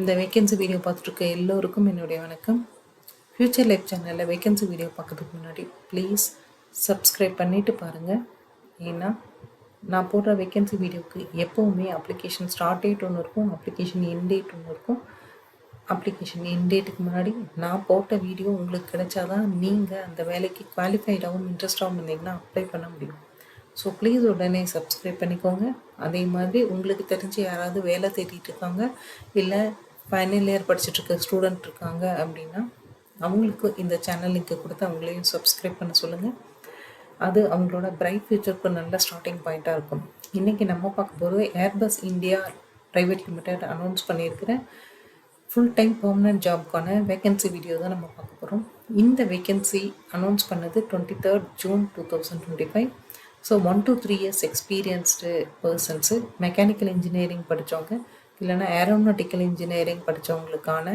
இந்த vacancy video பார்த்துருக்க எல்லோருக்கும் என்னுடைய வணக்கம். ஃப்யூச்சர் லைஃப் சேனலில் வேக்கன்சி வீடியோ பார்க்கறதுக்கு முன்னாடி ப்ளீஸ் சப்ஸ்கிரைப் பண்ணிவிட்டு பாருங்கள். ஏன்னா நான் போடுற வேக்கன்சி வீடியோவுக்கு எப்போவுமே அப்ளிகேஷன் ஸ்டார்ட் டேட் ஒன்று இருக்கும், அப்ளிகேஷன் எண்ட் டேட் ஒன்று இருக்கும். அப்ளிகேஷன் எண்ட் டேட்டுக்கு முன்னாடி நான் போட்ட வீடியோ உங்களுக்கு கிடைச்சாதான் நீங்கள் அந்த வேலைக்கு குவாலிஃபைடாகவும் இன்ட்ரெஸ்டாகவும் இருந்தீங்கன்னா அப்ளை பண்ண முடியும். ஸோ ப்ளீஸ் உடனே சப்ஸ்கிரைப் பண்ணிக்கோங்க. அதே மாதிரி உங்களுக்கு தெரிஞ்சு யாராவது வேலை தேடிட்டு இருக்காங்க, இல்லை ஃபைனல் இயர் படிச்சுட்ருக்க ஸ்டூடெண்ட் இருக்காங்க அப்படின்னா அவங்களுக்கு இந்த சேனல் லிங்க்கு கொடுத்து அவங்களையும் சப்ஸ்கிரைப் பண்ண சொல்லுங்கள். அது அவங்களோட பிரைட் ஃபியூச்சருக்கு நல்ல ஸ்டார்டிங் பாயிண்ட்டாக இருக்கும். இன்றைக்கி நம்ம பார்க்க போகிறது Airbus India private limited announce பண்ணியிருக்கிற ஃபுல் டைம் பெர்மனன்ட் ஜாப்க்கான வேக்கன்சி வீடியோ தான் நம்ம பார்க்க போகிறோம். இந்த வேக்கன்சி அனௌன்ஸ் பண்ணது 23rd June 2025. So 1 to 3 years experienced persons, mechanical engineering படித்தவங்க, இல்லைனா ஏரோநாட்டிக்கல் இன்ஜினியரிங் படித்தவங்களுக்கான,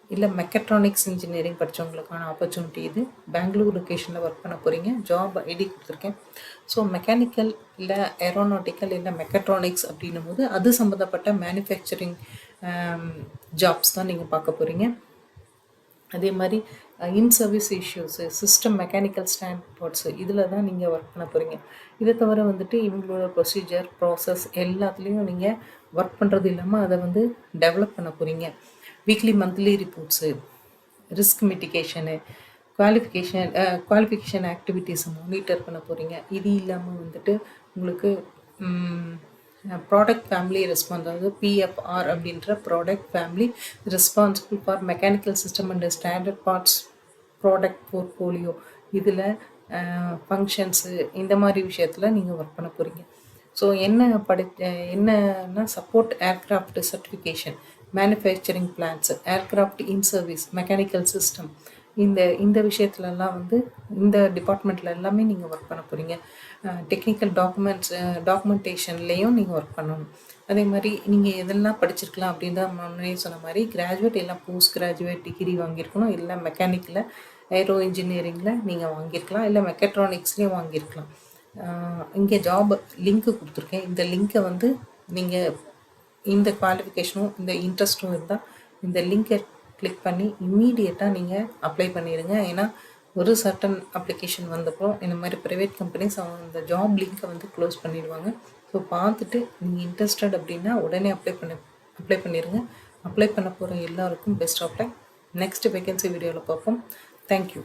இல்லை மெக்கட்ரானிக்ஸ் இன்ஜினியரிங் படித்தவங்களுக்கான ஆப்பர்ச்சுனிட்டி இது. பெங்களூர் லொக்கேஷனில் ஒர்க் பண்ண போகிறீங்க. ஜாப் ஐடி கொடுத்துருக்கேன். ஸோ மெக்கானிக்கல் இல்லை ஏரோநாட்டிக்கல் இல்லை மெக்கட்ரானிக்ஸ் அப்படின்னும் போது அது சம்மந்தப்பட்ட மேனுஃபேக்சரிங் ஜாப்ஸ் தான் நீங்கள் பார்க்க போகிறீங்க. அதே மாதிரி இன் service issues, system mechanical standards இதில் தான் நீங்கள் ஒர்க் பண்ண போகிறீங்க. இதை தவிர வந்துட்டு இவங்களோட ப்ரொசீஜர் ப்ராசஸ் எல்லாத்துலேயும் நீங்கள் ஒர்க் பண்ணுறது இல்லாமல் அதை டெவலப் பண்ண போகிறீங்க. Weekly monthly reports, risk mitigation, qualification ஆக்டிவிட்டீஸை மானிட்டர் பண்ண போகிறீங்க. இது இல்லாமல் உங்களுக்கு ப்ராடக்ட் ஃபேமிலி ரெஸ்பான்ஸ், அதாவது PFR அப்படின்ற product family responsible for mechanical system and standard parts product portfolio, இதில் ஃபங்க்ஷன்ஸு இந்த மாதிரி விஷயத்தில் நீங்கள் ஒர்க் பண்ண போகிறீங்க. ஸோ என்னன்னா support aircraft certification, manufacturing plans, aircraft in service, mechanical system, இந்த விஷயத்துலலாம் இந்த டிபார்ட்மெண்ட்டில் எல்லாமே நீங்கள் ஒர்க் பண்ண போகிறீங்க. டெக்னிக்கல் டாக்குமெண்டேஷன்லேயும் நீங்கள் ஒர்க் பண்ணணும். அதே மாதிரி நீங்கள் எதெல்லாம் படிச்சிருக்கலாம் அப்படின்னு தான் முன்னாடியே சொன்ன மாதிரி கிராஜுவேட் எல்லாம் போஸ்ட் கிராஜுவேட் டிகிரி வாங்கியிருக்கணும். இல்லை மெக்கானிக்கில் ஏரோ இன்ஜினியரிங்கில் நீங்கள் வாங்கியிருக்கலாம், இல்லை மெக்கட்ரானிக்ஸ்லேயும் வாங்கியிருக்கலாம். இங்கே ஜாப் லிங்க்கு கொடுத்துருக்கேன். இந்த லிங்க்கை நீங்கள் இந்த குவாலிஃபிகேஷனும் இந்த இன்ட்ரெஸ்ட்டும் இருந்தால் இந்த லிங்கை கிளிக் பண்ணி இம்மீடியட்டாக நீங்கள் அப்ளை பண்ணிடுங்க. ஏன்னா ஒரு சர்டன் அப்ளிகேஷன் வந்தப்பறம் இந்த மாதிரி ப்ரைவேட் கம்பெனிஸ் அவங்க இந்த ஜாப் லிங்க்கை க்ளோஸ் பண்ணிடுவாங்க. ஸோ பார்த்துட்டு நீங்கள் இன்ட்ரெஸ்டட் அப்படின்னா உடனே அப்ளை பண்ணிடுங்க. அப்ளை பண்ண போகிற எல்லாருக்கும் best of luck. Next vacancy வீடியோவில் பார்ப்போம். தேங்க்யூ.